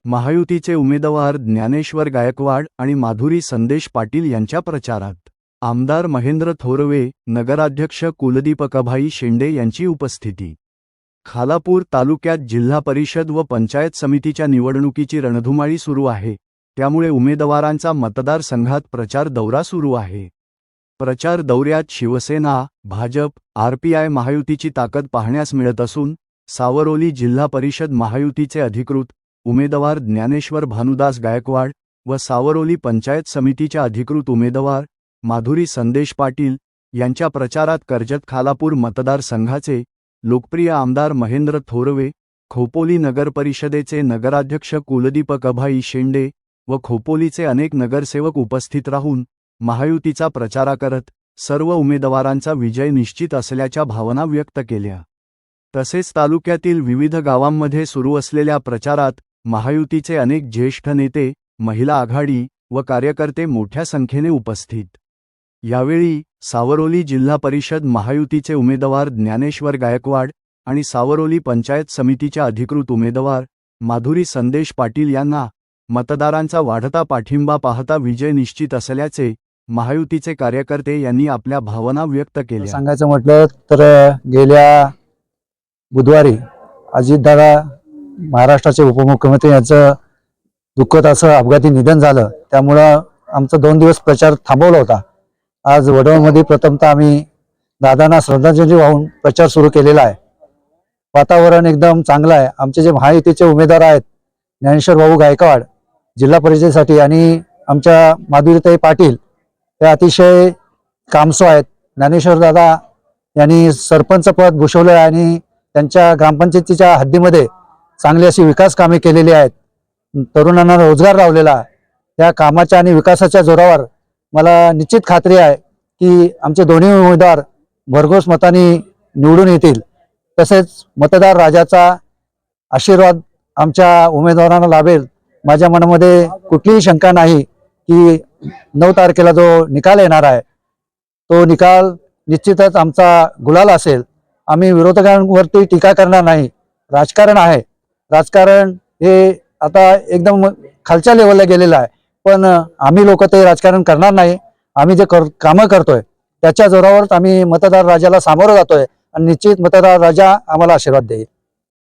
महायुतीचे उमेदवार ज्ञानेश्वर गायकवाड आणि माधुरी संदेश पाटील यांच्या प्रचारात आमदार महेंद्र थोरवे, नगराध्यक्ष कुलदीपकभाई शेंडे यांची उपस्थिती। खालापूर तालुक्यात जिल्हा परिषद व पंचायत समितीच्या निवडणुकीची रणधुमाळी सुरू आहे, त्यामुळे उमेदवारांचा मतदारसंघात प्रचार दौरा सुरू आहे। प्रचार दौऱ्यात शिवसेना, भाजप, आरपीआय महायुतीची ताकद पाहण्यास मिळत असून सावरोली जिल्हा परिषद महायुतीचे अधिकृत उमेदवार ज्ञानेश्वर भानुदास गायकवाड व सावरोली पंचायत समितीच्या अधिकृत उमेदवार माधुरी संदेश पाटील यांच्या प्रचारात कर्जत खालापूर मतदारसंघाचे लोकप्रिय आमदार महेंद्र थोरवे, खोपोली नगरपरिषदेचे नगराध्यक्ष कुलदीपकभाई शेंडे व खोपोलीचे अनेक नगरसेवक उपस्थित राहून महायुतीचा प्रचार करत सर्व उमेदवारांचा विजय निश्चित असल्याच्या भावना व्यक्त केल्या। तसेच तालुक्यातील विविध गावांमध्ये सुरू असलेल्या प्रचारात महायुतीचे अनेक ज्येष्ठ नेते, महिला आघाडी व कार्यकर्ते मोठ्या संख्येने उपस्थित। यावेळी सावरोली जिल्हा परिषद महायुतीचे उमेदवार ज्ञानेश्वर गायकवाड आणि सावरोली पंचायत समितीच्या अधिकृत उमेदवार माधुरी संदेश पाटील यांना मतदारांचा वाढता पाठिंबा पाहता विजय निश्चित असल्याचे महायुतीचे कार्यकर्ते यांनी आपल्या भावना व्यक्त केल्या। सांगायचं म्हटलं तर गेल्या बुधवारी अजितदादा महाराष्ट्राचे उपमुख्यमंत्री यांचं दुःखद असं अपघाती निधन झालं, त्यामुळं आमचा 2 दिवस प्रचार थांबवला होता। आज वडवणमध्ये प्रथमतः आम्ही दादांना श्रद्धांजली वाहून प्रचार सुरू केलेला आहे। वातावरण एकदम चांगलं आहे। आमचे जे महायुतीचे उमेदवार आहेत ज्ञानेश्वर भाऊ गायकवाड जिल्हा परिषदेसाठी आणि आमच्या माधुरीताई पाटील ते अतिशय कामसो आहेत। ज्ञानेश्वर दादा यांनी सरपंच पद भूषवले आणि त्यांच्या ग्रामपंचायतीच्या हद्दीमध्ये चांगली अशी विकास कामे केलेली आहेत। तरुणांना रोजगार लावलेला, त्या कामाच्या आणि विकासाच्या जोरावर मला निश्चित खात्री आहे की आमचे दोन्ही उमेदवार भरघोस मतांनी निवडून येतील। तसेच मतदार राजाचा आशीर्वाद आमच्या उमेदवारांना लाभेल, माझ्या मनामध्ये कुठलीही शंका नाही की 9 तारखेला जो निकाल येणार आहे तो निकाल निश्चितच आमचा गुलाल असेल। आम्ही विरोधकांवरती टीका करणार नाही। राजकारण आहे, राजकारण हे आता एकदम खालच्या लेवलला गेलेलं आहे, पण आम्ही लोक ते राजकारण करणार नाही। आम्ही जे कामं करतोय त्याच्या जोरावर आम्ही मतदार राजाला सामोरं जातोय आणि निश्चित मतदार राजा आम्हाला आशीर्वाद देईल।